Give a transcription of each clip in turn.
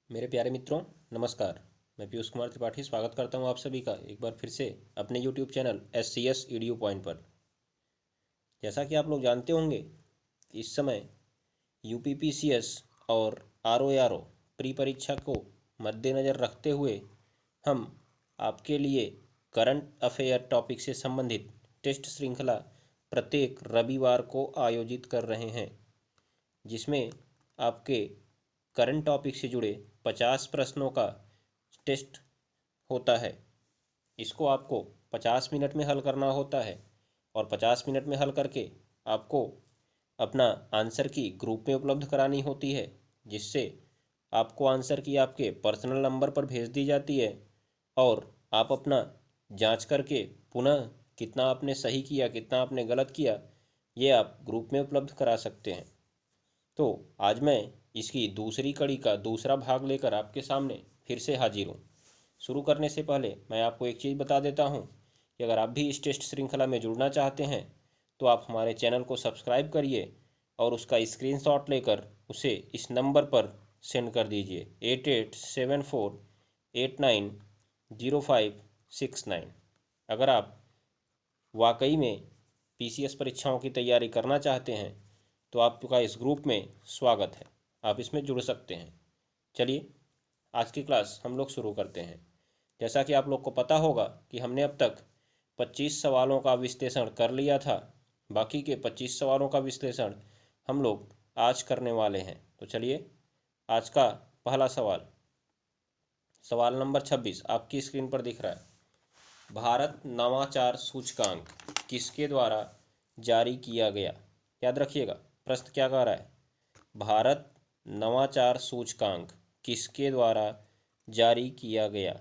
मेरे प्यारे मित्रों, नमस्कार। मैं पीयूष कुमार त्रिपाठी स्वागत करता हूं आप सभी का एक बार फिर से अपने YouTube channel SCS EDU point पर। जैसा कि आप लोग जानते होंगे कि इस समय UPPCS और ROARO प्री परीक्षा को मद्देनज़र रखते हुए हम आपके लिए करंट अफेयर टॉपिक से संबंधित टेस्ट श्रृंखला प्रत्येक रविवार को आयोजित कर रहे हैं, जिसमें आपके करंट टॉपिक से जुड़े 50 प्रश्नों का टेस्ट होता है। इसको आपको 50 मिनट में हल करना होता है और 50 मिनट में हल करके आपको अपना आंसर की ग्रुप में उपलब्ध करानी होती है, जिससे आपको आंसर की आपके पर्सनल नंबर पर भेज दी जाती है और आप अपना जांच करके पुनः कितना आपने सही किया कितना आपने गलत किया ये आप ग्रुप में उपलब्ध करा सकते हैं। तो आज मैं इसकी दूसरी कड़ी का दूसरा भाग लेकर आपके सामने फिर से हाजिर हूँ। शुरू करने से पहले मैं आपको एक चीज़ बता देता हूँ कि अगर आप भी इस टेस्ट श्रृंखला में जुड़ना चाहते हैं तो आप हमारे चैनल को सब्सक्राइब करिए और उसका स्क्रीनशॉट लेकर उसे इस नंबर पर सेंड कर दीजिए 8874890569। अगर आप वाकई में PCS परीक्षाओं की तैयारी करना चाहते हैं तो आपका इस ग्रुप में स्वागत है, आप इसमें जुड़ सकते हैं। चलिए आज की क्लास हम लोग शुरू करते हैं। जैसा कि आप लोग को पता होगा कि हमने अब तक 25 सवालों का विश्लेषण कर लिया था। बाकी के 25 सवालों का विश्लेषण हम लोग आज करने वाले हैं। तो चलिए आज का पहला सवाल नंबर 26 आपकी स्क्रीन पर दिख रहा है। भारत नवाचार सूचकांक किसके द्वारा जारी किया गया? याद रखिएगा प्रश्न क्या कह रहा है। भारत नवाचार सूचकांक किसके द्वारा जारी किया गया?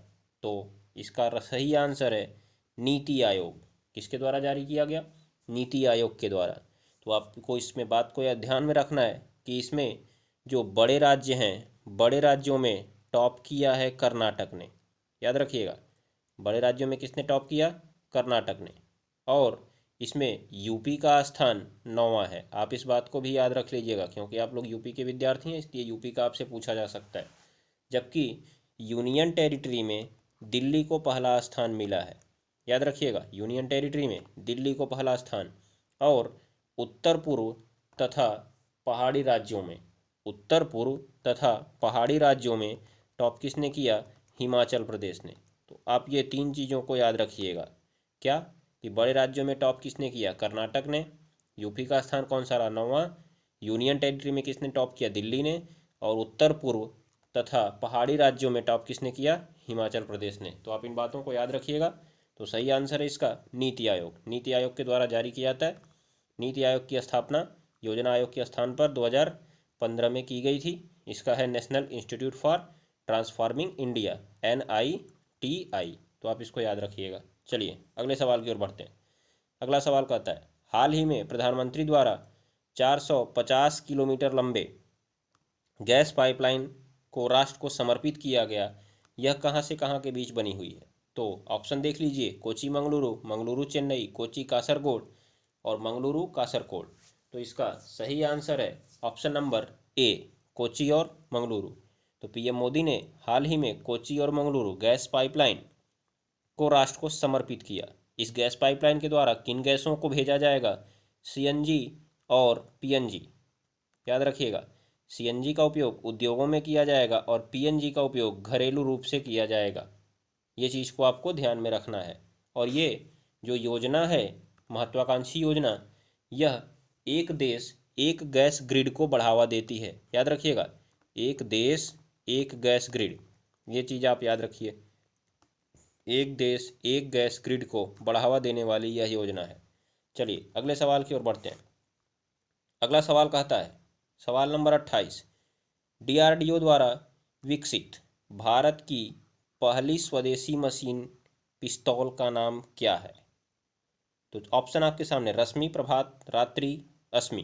तो इसका सही आंसर है नीति आयोग। किसके द्वारा जारी किया गया? नीति आयोग के द्वारा। तो आपको इसमें बात को यह ध्यान में रखना है कि इसमें जो बड़े राज्य हैं, बड़े राज्यों में टॉप किया है कर्नाटक ने। याद रखिएगा बड़े राज्यों में किसने टॉप किया? कर्नाटक ने। और इसमें यूपी का स्थान 9वां है। आप इस बात को भी याद रख लीजिएगा क्योंकि आप लोग यूपी के विद्यार्थी हैं, इसलिए यूपी का आपसे पूछा जा सकता है। जबकि यूनियन टेरिटरी में दिल्ली को पहला स्थान मिला है। याद रखिएगा यूनियन टेरिटरी में दिल्ली को पहला स्थान। और उत्तर पूर्व तथा पहाड़ी राज्यों में उत्तर पूर्व तथा पहाड़ी राज्यों में टॉप किसने किया? हिमाचल प्रदेश ने। तो आप ये तीन चीज़ों को याद रखिएगा। क्या कि बड़े राज्यों में टॉप किसने किया? कर्नाटक ने। यूपी का स्थान कौन सा रहा? 9वां। यूनियन टेरिटरी में किसने टॉप किया? दिल्ली ने। और उत्तर पूर्व तथा पहाड़ी राज्यों में टॉप किसने किया? हिमाचल प्रदेश ने। तो आप इन बातों को याद रखिएगा। तो सही आंसर है इसका नीति आयोग। नीति आयोग के द्वारा जारी किया जाता है। नीति आयोग की स्थापना योजना आयोग के स्थान पर 2015 में की गई थी। इसका है national institute for transforming India, NITI। तो आप इसको याद रखिएगा। चलिए अगले सवाल की ओर बढ़ते हैं। अगला सवाल कहता है हाल ही में प्रधानमंत्री द्वारा 450 किलोमीटर लंबे गैस पाइपलाइन को राष्ट्र को समर्पित किया गया, यह कहाँ से कहाँ के बीच बनी हुई है? तो ऑप्शन देख लीजिए, कोची मंगलुरु, मंगलुरु चेन्नई, कोची कासरगोड और मंगलुरु कासरकोड। तो इसका सही आंसर है ऑप्शन नंबर ए, कोची और मंगलुरु। तो PM मोदी ने हाल ही में कोची और मंगलुरु गैस पाइपलाइन को राष्ट्र को समर्पित किया। इस गैस पाइपलाइन के द्वारा किन गैसों को भेजा जाएगा? CNG और PNG। याद रखिएगा CNG का उपयोग उद्योगों में किया जाएगा और PNG का उपयोग घरेलू रूप से किया जाएगा। ये चीज़ को आपको ध्यान में रखना है। और ये जो योजना है, महत्वाकांक्षी योजना, यह एक देश एक गैस ग्रिड को बढ़ावा देती है। याद रखिएगा एक देश एक गैस ग्रिड, ये चीज़ आप याद रखिए। एक देश एक गैस ग्रिड को बढ़ावा देने वाली यह योजना है। चलिए अगले सवाल की ओर बढ़ते हैं। अगला सवाल कहता है सवाल नंबर 28, DRDO द्वारा विकसित भारत की पहली स्वदेशी मशीन पिस्तौल का नाम क्या है? तो ऑप्शन आपके सामने रश्मि, प्रभात, रात्रि, अश्मि।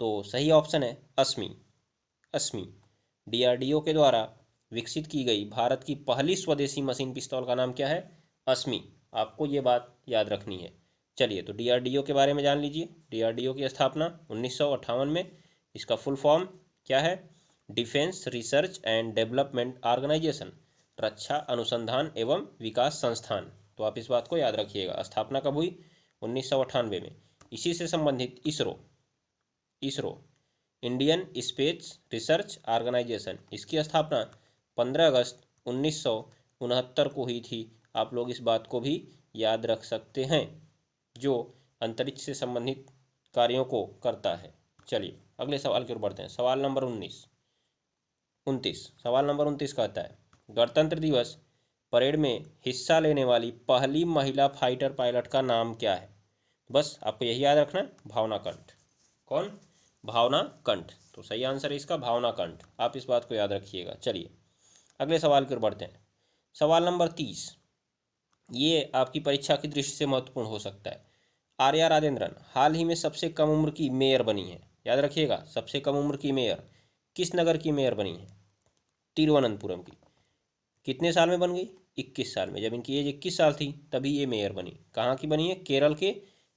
तो सही ऑप्शन है अश्मि। अश्मि DRDO के द्वारा विकसित की गई भारत की पहली स्वदेशी मशीन पिस्तौल का नाम क्या है? अश्मि। आपको ये बात याद रखनी है। चलिए तो DRDO के बारे में जान लीजिए। DRDO की स्थापना 1958 में। इसका फुल फॉर्म क्या है? Defence research and development organisation, रक्षा अनुसंधान एवं विकास संस्थान। तो आप इस बात को याद रखिएगा। स्थापना कब हुई? 1998 में। इसी से संबंधित ISRO Indian Space Research Organisation, इसकी स्थापना 15 अगस्त 1969 को हुई थी। आप लोग इस बात को भी याद रख सकते हैं, जो अंतरिक्ष से संबंधित कार्यों को करता है। चलिए अगले सवाल की ओर बढ़ते हैं। सवाल नंबर 29 कहता है, गणतंत्र दिवस परेड में हिस्सा लेने वाली पहली महिला फाइटर पायलट का नाम क्या है? बस आपको यही याद रखना है, भावना कंठ। कौन? भावना कंठ। तो सही आंसर है इसका भावना कंठ। आप इस बात को याद रखिएगा। चलिए अगले सवाल की ओर बढ़ते हैं। सवाल नंबर 30, ये आपकी परीक्षा की दृष्टि से महत्वपूर्ण हो सकता है। आर्या राजेंद्रन हाल ही में सबसे कम उम्र की मेयर बनी है। याद रखिएगा, सबसे कम उम्र की मेयर किस नगर की मेयर बनी है? तिरुवनंतपुरम की। कितने साल में बन गई? 21 साल में। जब इनकी एज 21 साल थी तभी ये मेयर बनी। कहाँ की बनी है? केरल के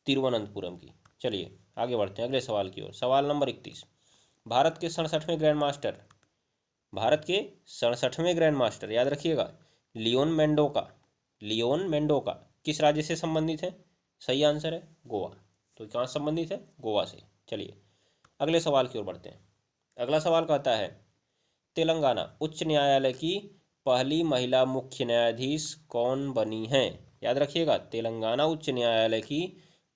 तिरुवनंतपुरम की। चलिए आगे बढ़ते हैं अगले सवाल की ओर। सवाल नंबर 31, भारत के 67वें ग्रैंड मास्टर याद रखिएगा, लियोन मेंडोका किस राज्य से संबंधित है? सही आंसर है गोवा। तो कहाँ संबंधित है? गोवा से। चलिए अगले सवाल की ओर बढ़ते हैं। अगला सवाल कहता है, तेलंगाना उच्च न्यायालय की पहली महिला मुख्य न्यायाधीश कौन बनी हैं? याद रखिएगा, तेलंगाना उच्च न्यायालय की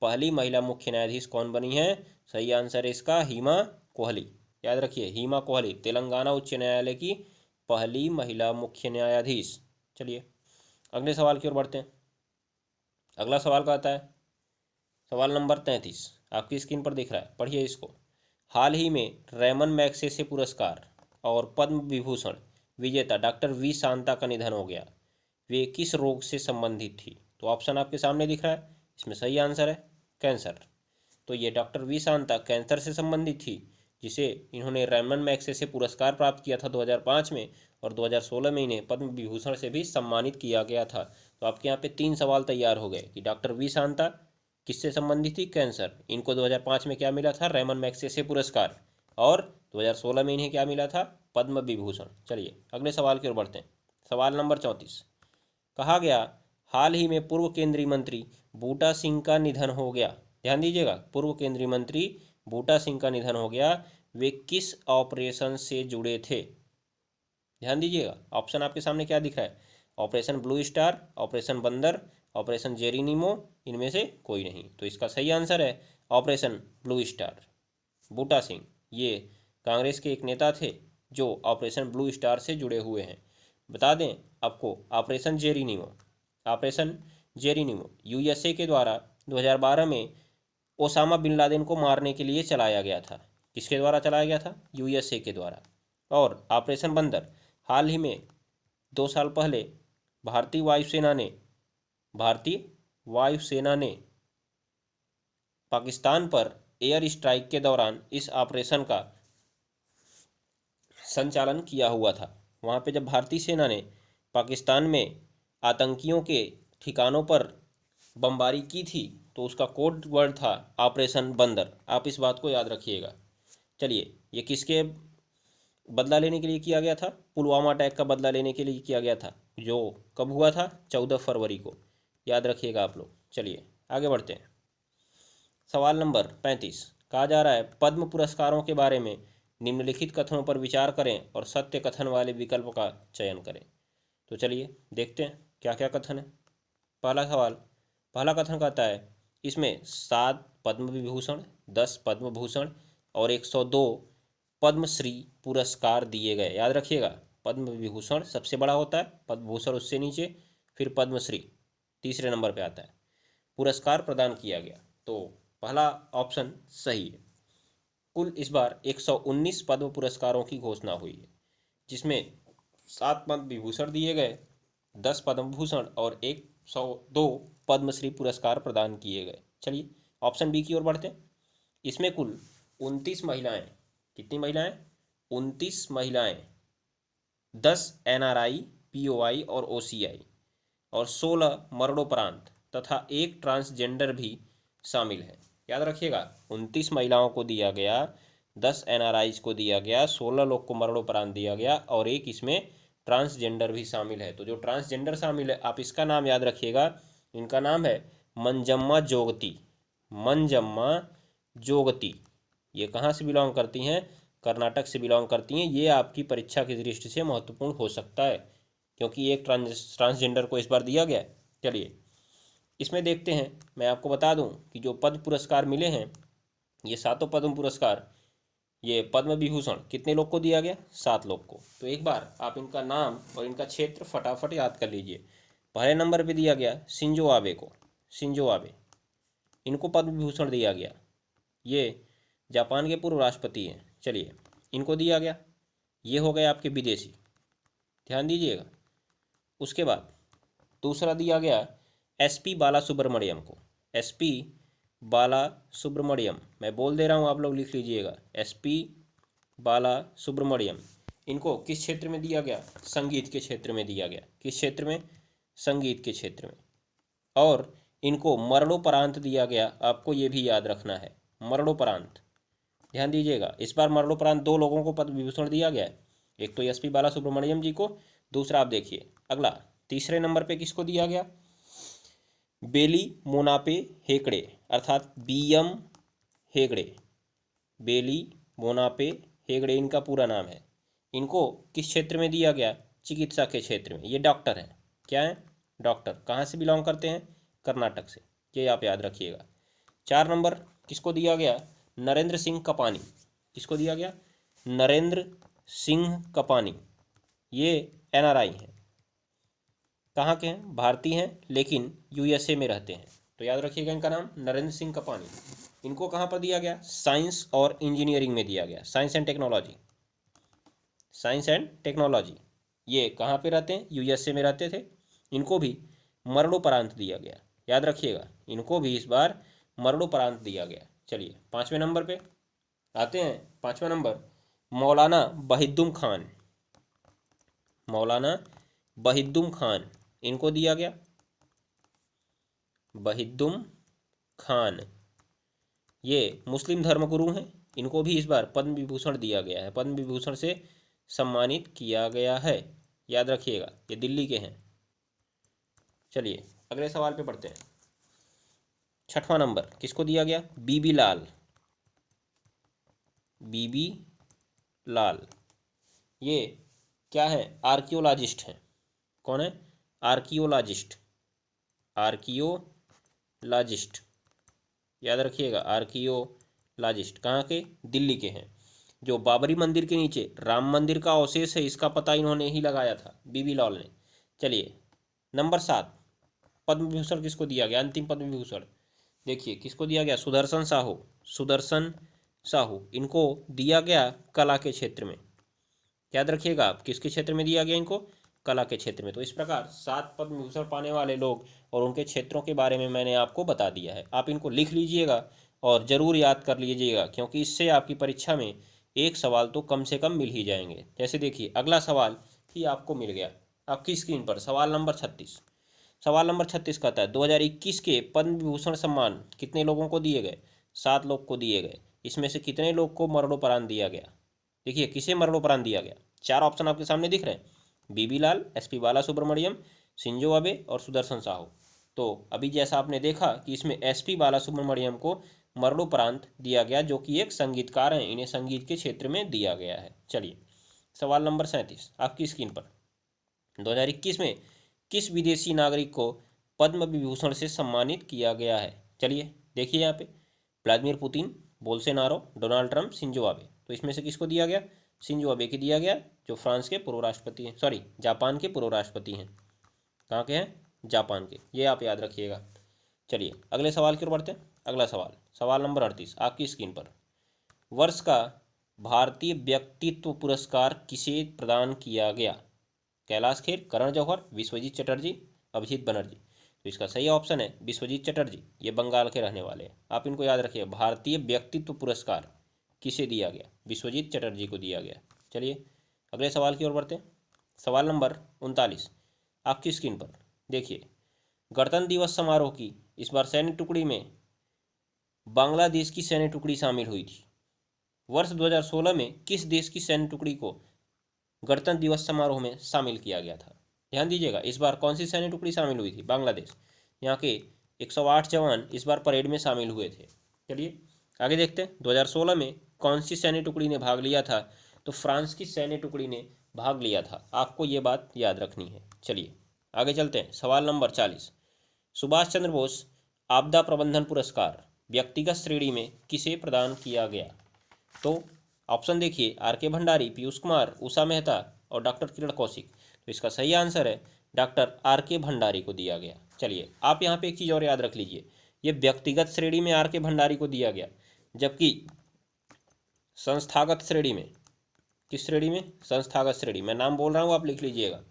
पहली महिला मुख्य न्यायाधीश कौन बनी है? सही आंसर है इसका हीमा कोहली। याद रखिए, हीमा कोहली तेलंगाना उच्च न्यायालय की पहली महिला मुख्य न्यायाधीश। चलिए अगले सवाल की ओर बढ़ते हैं। अगला सवाल कहता है, सवाल नंबर 33 आपकी स्क्रीन पर दिख रहा है, पढ़िए इसको। हाल ही में रैमन मैग्सेसे पुरस्कार और पद्म विभूषण विजेता डॉक्टर वी शांता का निधन हो गया। वे किस रोग से संबंधित थी? तो ऑप्शन आपके सामने दिख रहा है, इसमें सही आंसर है कैंसर। तो ये डॉक्टर वी शांता कैंसर से संबंधित थी, जिसे इन्होंने रैमन मैग्सेसे पुरस्कार प्राप्त किया था 2005 में, और 2016 में इन्हें पद्म विभूषण से भी सम्मानित किया गया था। तो आपके यहाँ पे 3 सवाल तैयार हो गए कि डॉक्टर वी शांता किससे संबंधित थी? कैंसर। इनको 2005 में क्या मिला था? रैमन मैग्सेसे पुरस्कार। और 2016 में इन्हें क्या मिला था? पद्म विभूषण। चलिए अगले सवाल की ओर बढ़ते हैं। सवाल नंबर 34, कहा गया हाल ही में पूर्व केंद्रीय मंत्री बूटा सिंह का निधन हो गया। ध्यान दीजिएगा, पूर्व केंद्रीय मंत्री बूटा सिंह का निधन हो गया। वे किस ऑपरेशन से जुड़े थे? ध्यान दीजिएगा, ऑप्शन आपके सामने क्या दिख रहा है? ऑपरेशन ब्लू स्टार, ऑपरेशन बंदर, ऑपरेशन जेरीनिमो, इनमें से कोई नहीं। तो इसका सही आंसर है ऑपरेशन ब्लू स्टार। बूटा सिंह ये कांग्रेस के एक नेता थे जो ऑपरेशन ब्लू स्टार से जुड़े हुए हैं। बता दें आपको, ऑपरेशन जेरीनिमो यूएसए के द्वारा 2012 में ओसामा बिन लादेन को मारने के लिए चलाया गया था। किसके द्वारा चलाया गया था? यूएसए के द्वारा। और ऑपरेशन बंदर हाल ही में 2 साल पहले भारतीय वायुसेना ने पाकिस्तान पर एयर स्ट्राइक के दौरान इस ऑपरेशन का संचालन किया हुआ था। वहाँ पे जब भारतीय सेना ने पाकिस्तान में आतंकियों के ठिकानों पर बमबारी की थी, तो उसका कोड वर्ड था ऑपरेशन बंदर। आप इस बात को याद रखिएगा। चलिए, ये किसके बदला लेने के लिए किया गया था? पुलवामा अटैक का बदला लेने के लिए किया गया था, जो कब हुआ था? 14 फरवरी को। याद रखिएगा आप लोग। चलिए आगे बढ़ते हैं। सवाल नंबर 35, कहा जा रहा है पद्म पुरस्कारों के बारे में निम्नलिखित कथनों पर विचार करें और सत्य कथन वाले विकल्प का चयन करें। तो चलिए देखते हैं क्या क्या कथन है। पहला कथन कहता है, इसमें 7 पद्म विभूषण, 10 पद्म भूषण और 102 पद्मश्री पुरस्कार दिए गए। याद रखिएगा, पद्म विभूषण सबसे बड़ा होता है, पद्म भूषण उससे नीचे, फिर पद्मश्री तीसरे नंबर पे आता है। पुरस्कार प्रदान किया गया, तो पहला ऑप्शन सही है। कुल इस बार 119 पद्म पुरस्कारों की घोषणा हुई है, जिसमें 7 पद्म विभूषण दिए गए, 10 पद्म भूषण और 102 पद्मश्री पुरस्कार प्रदान किए गए। चलिए ऑप्शन बी की ओर बढ़ते हैं। इसमें कुल 29 महिलाएं, कितनी महिलाएं? 29 महिलाएं, 10 NRI, POI और OCI और 16 मरणोपरांत तथा 1 ट्रांसजेंडर भी शामिल है। याद रखिएगा, 29 महिलाओं को दिया गया 10 NRIs को दिया गया, 16 लोग को मरणोपरांत दिया गया और एक इसमें ट्रांसजेंडर भी शामिल है। तो जो ट्रांसजेंडर शामिल है, आप इसका नाम याद रखिएगा, इनका नाम है मंजम्मा जोगती। मंजम्मा जोगती, ये कहाँ से बिलोंग करती हैं? कर्नाटक से बिलोंग करती हैं। ये आपकी परीक्षा की दृष्टि से महत्वपूर्ण हो सकता है क्योंकि एक ट्रांसजेंडर को इस बार दिया गया। चलिए इसमें देखते हैं। मैं आपको बता दूं कि जो पद्म पुरस्कार मिले हैं, ये 7 पद्म पुरस्कार, ये पद्म विभूषण कितने लोग को दिया गया? 7 लोग को। तो एक बार आप इनका नाम और इनका क्षेत्र फटाफट याद कर लीजिए। पहले नंबर पे दिया गया शिंजो आबे को, शिंजो आबे, इनको पद्म विभूषण दिया गया। ये जापान के पूर्व राष्ट्रपति हैं। चलिए इनको दिया गया, ये हो गए आपके विदेशी, ध्यान दीजिएगा। उसके बाद दूसरा दिया गया SP बालासुब्रमण्यम को, SP बालासुब्रमण्यम, मैं बोल दे रहा हूँ, आप लोग लिख लीजिएगा, SP बालासुब्रमण्यम। इनको किस क्षेत्र में दिया गया? संगीत के क्षेत्र में दिया गया। किस क्षेत्र में? संगीत के क्षेत्र में। और इनको मरणोपरांत दिया गया, आपको ये भी याद रखना है, मरणोपरांत, ध्यान दीजिएगा। इस बार मरणोपरांत 2 लोगों को पद्म विभूषण दिया गया है, एक तो SP बालासुब्रमण्यम जी को, दूसरा आप देखिए अगला तीसरे नंबर पे किसको दिया गया? बेली मोनापे हेगड़े, अर्थात BM हेगड़े, बेली मोनापे हेगड़े इनका पूरा नाम है। इनको किस क्षेत्र में दिया गया? चिकित्सा के क्षेत्र में। ये डॉक्टर हैं। क्या है? डॉक्टर। कहाँ से बिलोंग करते हैं? कर्नाटक से। ये आप याद रखिएगा। 4 नंबर किसको दिया गया? नरेंद्र सिंह कपानी। किसको दिया गया? नरेंद्र सिंह कपानी। ये NRI हैं। कहाँ के हैं? भारतीय हैं लेकिन USA में रहते हैं। तो याद रखिएगा इनका नाम नरेंद्र सिंह कपानी। इनको कहाँ पर दिया गया? साइंस और इंजीनियरिंग में दिया गया, science and technology, science and technology. ये कहाँ पे रहते हैं? USA में रहते थे। इनको भी मरणोपरांत दिया गया, याद रखिएगा, इनको भी इस बार मरणोपरांत दिया गया। चलिए 5वें नंबर पे आते हैं। 5वां नंबर मौलाना वहीदुम खान, मौलाना वहीदुम खान, इनको दिया गया वहीदुम खान। ये मुस्लिम धर्मगुरु हैं। इनको भी इस बार पद्म विभूषण दिया गया है, पद्म विभूषण से सम्मानित किया गया है, याद रखिएगा। ये दिल्ली के हैं। चलिए अगले सवाल पे पढ़ते हैं। 6वां नंबर किसको दिया गया? BB लाल, BB लाल। ये क्या है? आर्कियोलॉजिस्ट हैं। कौन है? आर्कियोलॉजिस्ट, आर्कियोलॉजिस्ट, याद रखिएगा, आर्कियोलॉजिस्ट। कहाँ के? दिल्ली के हैं। जो बाबरी मंदिर के नीचे राम मंदिर का अवशेष है, इसका पता इन्होंने ही लगाया था, BB लाल ने। चलिए नंबर 7 पद्म विभूषण किसको दिया गया? अंतिम पद्म विभूषण देखिए किसको दिया गया? सुदर्शन साहू, सुदर्शन साहू, इनको दिया गया कला के क्षेत्र में। याद रखिएगा आप, किसके क्षेत्र में दिया गया इनको? कला के क्षेत्र में। तो इस प्रकार 7 पद्म विभूषण पाने वाले लोग और उनके क्षेत्रों के बारे में मैंने आपको बता दिया है। आप इनको लिख लीजिएगा और ज़रूर याद कर लीजिएगा क्योंकि इससे आपकी परीक्षा में एक सवाल तो कम से कम मिल ही जाएंगे। जैसे देखिए अगला सवाल ही आपको मिल गया आपकी स्क्रीन पर, सवाल नंबर 36। सवाल नंबर 36 कहता है 2021 के पद्म विभूषण सम्मान कितने लोगों को दिए गए? 7 लोग को दिए गए। इसमें से कितने लोग को मरणोपरांत दिया गया? देखिए किसे मरणोपरांत दिया गया? 4 ऑप्शन आपके सामने दिख रहे हैं, BB लाल, SP बालासुब्रमण्यम, शिंजो आबे और सुदर्शन साहू। तो अभी जैसा आपने देखा कि इसमें SP बालासुब्रमण्यम को मरणोपरांत दिया गया, जो कि एक संगीतकार हैं, इन्हें संगीत के क्षेत्र में दिया गया है। चलिए सवाल नंबर 37 आपकी स्क्रीन पर, 2021 में किस विदेशी नागरिक को पद्म विभूषण से सम्मानित किया गया है? चलिए देखिए यहाँ पे, Vladimir Putin, Bolsonaro, Donald Trump, Shinzo Abe. तो इसमें से किसको दिया गया? शिंजो आबे की दिया गया, जो फ्रांस के पूर्व राष्ट्रपति हैं, सॉरी जापान के पूर्व राष्ट्रपति हैं। कहाँ के हैं? जापान के। ये आप याद रखिएगा। चलिए अगले सवाल की ओर बढ़ते हैं। अगला सवाल, सवाल नंबर 38 आपकी स्क्रीन पर, वर्ष का भारतीय व्यक्तित्व पुरस्कार किसे प्रदान किया गया? कैलाश खेर, करण जौहर, विश्वजीत चटर्जी, अभिजीत बनर्जी। तो इसका सही ऑप्शन है विश्वजीत चटर्जी। ये बंगाल के रहने वाले हैं। आप इनको याद रखिए, भारतीय व्यक्तित्व पुरस्कार किसे दिया गया? विश्वजीत चटर्जी को दिया गया। चलिए अगले सवाल की ओर बढ़ते हैं। सवाल नंबर 39 आपकी स्क्रीन पर देखिए, गणतंत्र दिवस समारोह की इस बार सैन्य टुकड़ी में बांग्लादेश की सैन्य टुकड़ी शामिल हुई थी। वर्ष 2016 में किस देश की सैन्य टुकड़ी को गणतंत्र दिवस समारोह में शामिल किया गया था? ध्यान दीजिएगा, इस बार कौन सी सैन्य टुकड़ी शामिल हुई थी? बांग्लादेश। यहाँ के 108 जवान इस बार परेड में शामिल हुए थे। चलिए आगे देखते हैं, 2016 में कौन सी सैन्य टुकड़ी ने भाग लिया था? तो फ्रांस की सैन्य टुकड़ी ने भाग लिया था। आपको ये बात याद रखनी है। चलिए आगे चलते हैं, सवाल नंबर 40। सुभाष चंद्र बोस आपदा प्रबंधन पुरस्कार व्यक्तिगत श्रेणी में किसे प्रदान किया गया? तो ऑप्शन देखिए, आर के भंडारी, पीयूष कुमार, उषा मेहता और डॉक्टर किरण कौशिक। तो इसका सही आंसर है डॉक्टर आर के भंडारी को दिया गया। चलिए आप यहाँ पे एक चीज़ और याद रख लीजिए, ये व्यक्तिगत श्रेणी में आर के भंडारी को दिया गया, जबकि संस्थागत श्रेणी में, किस श्रेणी में? संस्थागत श्रेणी, मैं नाम बोल रहा हूँ आप लिख लीजिएगा।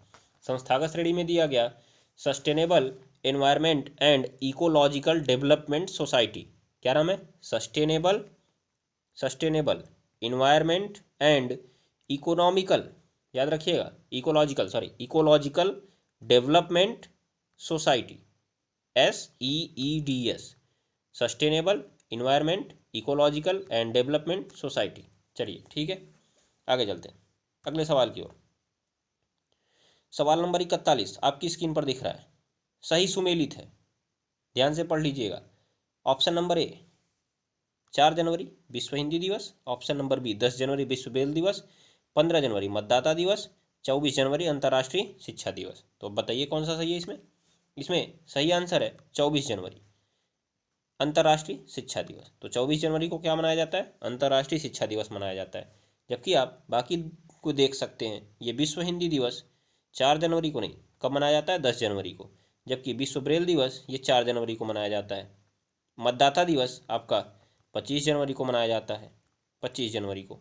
संस्थागत श्रेणी में दिया गया sustainable environment and ecological development society. क्या नाम है? सस्टेनेबल इन्वायरमेंट एंड इकोनॉमिकल, याद रखिएगा, ecological development society, SEEDS, sustainable environment ecological and development society. चलिए ठीक है, आगे चलते हैं अगले सवाल की ओर। सवाल नंबर 41 आपकी स्क्रीन पर दिख रहा है, सही सुमेलित है, ध्यान से पढ़ लीजिएगा। ऑप्शन नंबर ए 4 जनवरी विश्व हिंदी दिवस, ऑप्शन नंबर बी 10 जनवरी विश्व ब्रेल दिवस, 15 जनवरी मतदाता दिवस, 24 जनवरी अंतर्राष्ट्रीय शिक्षा दिवस। तो बताइए कौन सा सही है इसमें? इसमें सही आंसर है 24 जनवरी अंतर्राष्ट्रीय शिक्षा दिवस। तो 24 जनवरी को क्या मनाया जाता है? अंतर्राष्ट्रीय शिक्षा दिवस मनाया जाता है। जबकि आप बाकी को देख सकते हैं, ये विश्व हिंदी दिवस 4 जनवरी को नहीं, कब मनाया जाता है? 10 जनवरी को। जबकि विश्व ब्रेल दिवस ये 4 जनवरी को मनाया जाता है। मतदाता दिवस आपका 25 जनवरी को मनाया जाता है, 25 जनवरी को।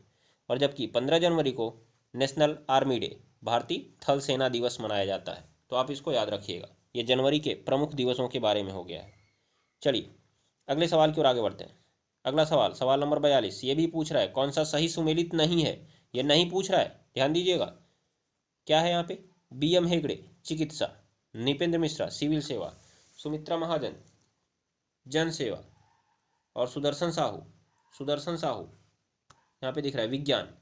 और जबकि 15 जनवरी को नेशनल आर्मी डे, भारतीय थल सेना दिवस मनाया जाता है। तो आप इसको याद रखिएगा, ये जनवरी के प्रमुख दिवसों के बारे में हो गया है। चलिए अगले सवाल की ओर आगे बढ़ते हैं। अगला सवाल, सवाल नंबर 42, ये भी पूछ रहा है कौन सा सही सुमेलित नहीं है। ये नहीं पूछ रहा है, ध्यान दीजिएगा। क्या है यहाँ पे? BM हेगड़े चिकित्सा, नृपेंद्र मिश्रा सिविल सेवा, सुमित्रा महाजन जन सेवा और सुदर्शन साहू यहाँ पे दिख रहा है विज्ञान।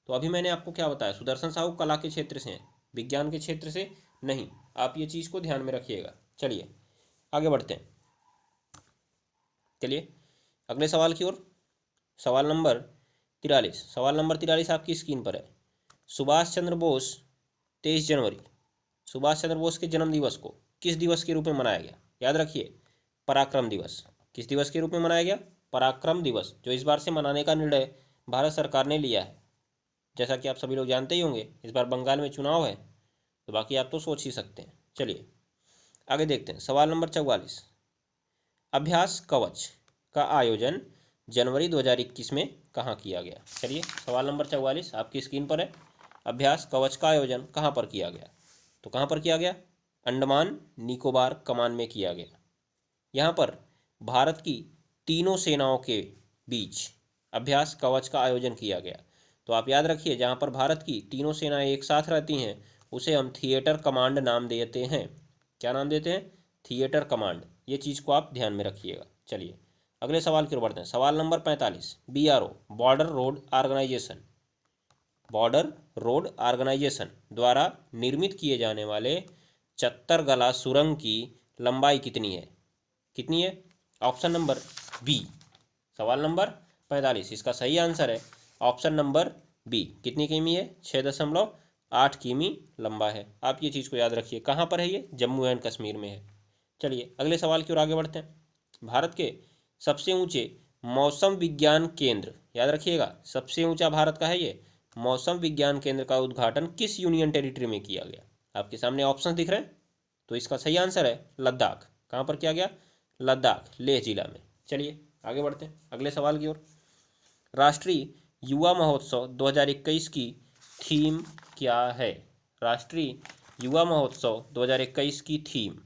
तो अभी मैंने आपको क्या बताया, सुदर्शन साहू कला के क्षेत्र से हैं, विज्ञान के क्षेत्र से नहीं। आप ये चीज़ को ध्यान में रखिएगा। चलिए आगे बढ़ते हैं। चलिए अगले सवाल की ओर, सवाल नंबर 43। सवाल नंबर 43 आपकी स्क्रीन पर है। सुभाष चंद्र बोस 23 जनवरी, सुभाष चंद्र बोस के जन्म दिवस को किस दिवस के रूप में मनाया गया? याद रखिए, पराक्रम दिवस। किस दिवस के रूप में मनाया गया? पराक्रम दिवस, जो इस बार से मनाने का निर्णय भारत सरकार ने लिया है। जैसा कि आप सभी लोग जानते ही होंगे, इस बार बंगाल में चुनाव है, तो बाकी आप तो सोच ही सकते हैं। चलिए आगे देखते हैं, सवाल नंबर 44। अभ्यास कवच का आयोजन जनवरी 2021 में कहाँ किया गया? चलिए सवाल नंबर 44 आपकी स्क्रीन पर है। अभ्यास कवच का आयोजन कहाँ पर किया गया? तो कहाँ पर किया गया? अंडमान निकोबार कमान में किया गया। यहाँ पर भारत की तीनों सेनाओं के बीच अभ्यास कवच का आयोजन किया गया। तो आप याद रखिए, जहाँ पर भारत की तीनों सेनाएं एक साथ रहती हैं उसे हम थिएटर कमांड नाम देते हैं। क्या नाम देते हैं? Theatre command. ये चीज़ को आप ध्यान में रखिएगा। चलिए अगले सवाल की ओर बढ़ते हैं। सवाल number 45। BRO Border Road Organisation द्वारा निर्मित किए जाने वाले चत्तरगला सुरंग की लंबाई कितनी है? कितनी है? Option number B. सवाल नंबर 45 इसका सही आंसर है ऑप्शन नंबर बी। कितनी किमी है? 6.8 किमी लंबा है। आप ये चीज़ को याद रखिए। कहाँ पर है ये? जम्मू एंड कश्मीर में है। चलिए अगले सवाल की ओर आगे बढ़ते हैं। भारत के सबसे ऊंचे मौसम विज्ञान केंद्र, याद रखिएगा, सबसे ऊंचा भारत का है ये मौसम विज्ञान केंद्र का उद्घाटन किस यूनियन टेरिटरी में किया गया? आपके सामने ऑप्शन दिख रहे हैं। तो इसका सही आंसर है लद्दाख। कहाँ पर किया गया? लद्दाख, लेह जिला में। चलिए आगे बढ़ते हैं अगले सवाल की ओर। राष्ट्रीय युवा महोत्सव 2021 की थीम क्या है? राष्ट्रीय युवा महोत्सव 2021 की थीम,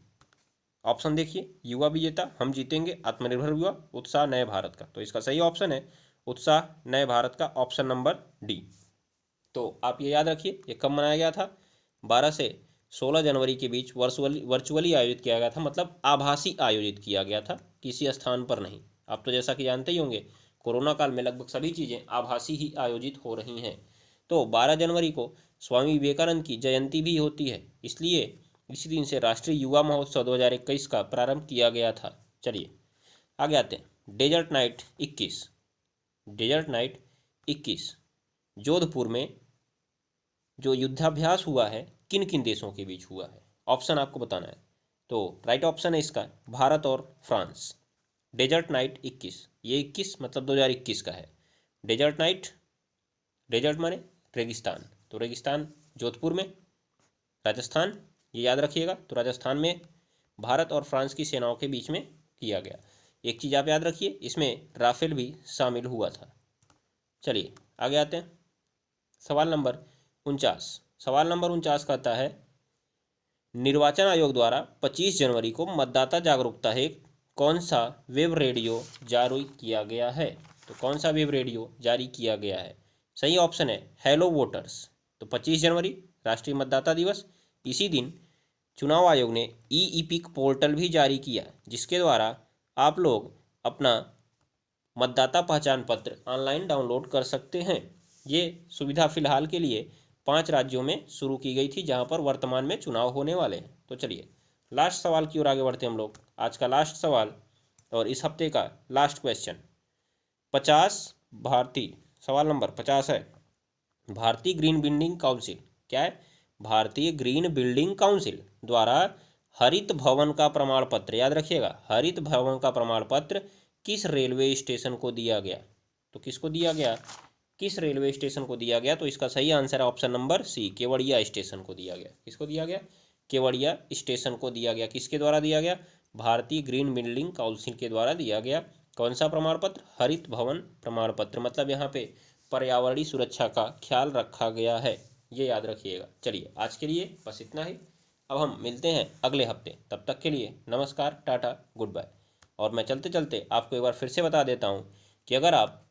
ऑप्शन देखिए, युवा विजेता, हम जीतेंगे, आत्मनिर्भर युवा, उत्साह, नए भारत का। तो इसका सही ऑप्शन है उत्साह नए भारत का, ऑप्शन नंबर डी। तो आप ये याद रखिए, ये कब मनाया गया था? 12 से 16 जनवरी के बीच वर्चुअली आयोजित किया गया था, मतलब आभासी आयोजित किया गया था, किसी स्थान पर नहीं। आप तो जैसा कि जानते ही होंगे, कोरोना काल में लगभग सभी चीज़ें आभासी ही आयोजित हो रही हैं। तो 12 जनवरी को स्वामी विवेकानंद की जयंती भी होती है, इसलिए इसी दिन से राष्ट्रीय युवा महोत्सव 2021 का प्रारंभ किया गया था। चलिए आगे आते हैं। Desert Knight 21, Desert Knight 21 Jodhpur में जो युद्धाभ्यास हुआ है किन किन देशों के बीच हुआ है, ऑप्शन आपको बताना है। तो राइट ऑप्शन है इसका भारत और फ्रांस। डेजर्ट नाइट 21, ये 21 मतलब 2021 का है। डेजर्ट नाइट, डेजर्ट माने रेगिस्तान, तो रेगिस्तान जोधपुर में, राजस्थान, ये याद रखिएगा। तो राजस्थान में भारत और फ्रांस की सेनाओं के बीच में किया गया। एक चीज़ आप याद रखिए, इसमें राफेल भी शामिल हुआ था। चलिए आगे आते हैं। सवाल नंबर 49, सवाल नंबर 49 कहता है निर्वाचन आयोग द्वारा 25 जनवरी को मतदाता जागरूकता हेतु कौन सा वेब रेडियो जारी किया गया है। तो कौन सा वेब रेडियो जारी किया गया है, सही ऑप्शन है हेलो वोटर्स। तो 25 जनवरी राष्ट्रीय मतदाता दिवस, इसी दिन चुनाव आयोग ने ई-इपिक पोर्टल भी जारी किया, जिसके द्वारा आप लोग अपना मतदाता पहचान पत्र ऑनलाइन डाउनलोड कर सकते हैं। ये सुविधा फिलहाल के लिए 5 राज्यों में शुरू की गई थी, जहां पर वर्तमान में चुनाव होने वाले हैं। तो चलिए लास्ट सवाल की ओर आगे बढ़ते हैं हम लोग। आज का लास्ट सवाल और इस हफ्ते का लास्ट क्वेश्चन 50 भारतीय, सवाल नंबर 50 है भारतीय ग्रीन बिल्डिंग काउंसिल, क्या है, भारतीय ग्रीन बिल्डिंग काउंसिल द्वारा हरित भवन का प्रमाण पत्र, याद रखिएगा, हरित भवन का प्रमाण पत्र किस रेलवे स्टेशन को दिया गया। तो किसको दिया गया, किस रेलवे स्टेशन को दिया गया। तो इसका सही आंसर है option number C, Kevadia station को दिया गया। किसको दिया गया, केवड़िया स्टेशन को दिया गया। किसके द्वारा दिया गया, भारतीय ग्रीन बिल्डिंग काउंसिल के द्वारा दिया गया। कौन सा प्रमाण पत्र, हरित भवन प्रमाण पत्र, मतलब यहाँ पे पर्यावरणीय सुरक्षा का ख्याल रखा गया है, ये याद रखिएगा। चलिए आज के लिए बस इतना ही, अब हम मिलते हैं अगले हफ्ते। तब तक के लिए नमस्कार, टाटा, गुड बाय। और मैं चलते चलते आपको एक बार फिर से बता देता हूँ कि अगर आप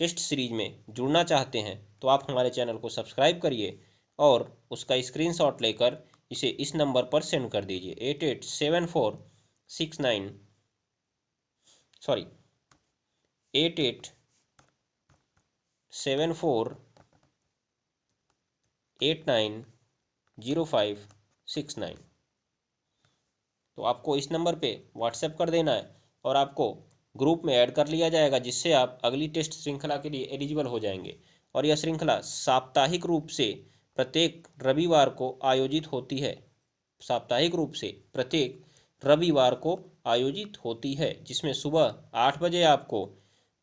टेस्ट सीरीज में जुड़ना चाहते हैं तो आप हमारे चैनल को सब्सक्राइब करिए और उसका स्क्रीनशॉट लेकर इसे इस नंबर पर सेंड कर दीजिए 8874890569। तो आपको इस नंबर पे व्हाट्सएप कर देना है और आपको ग्रुप में ऐड कर लिया जाएगा, जिससे आप अगली टेस्ट श्रृंखला के लिए एलिजिबल हो जाएंगे। और यह श्रृंखला साप्ताहिक रूप से प्रत्येक रविवार को आयोजित होती है, साप्ताहिक रूप से प्रत्येक रविवार को आयोजित होती है, जिसमें सुबह 8 बजे आपको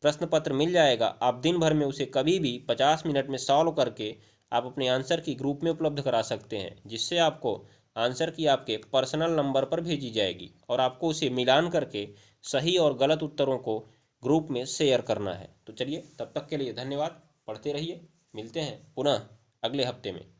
प्रश्न पत्र मिल जाएगा। आप दिन भर में उसे कभी भी 50 मिनट में सॉल्व करके आप अपने आंसर की ग्रुप में उपलब्ध करा सकते हैं, जिससे आपको आंसर की आपके पर्सनल नंबर पर भेजी जाएगी और आपको उसे मिलान करके सही और गलत उत्तरों को ग्रुप में शेयर करना है। तो चलिए तब तक के लिए धन्यवाद, पढ़ते रहिए, मिलते हैं पुनः अगले हफ्ते में।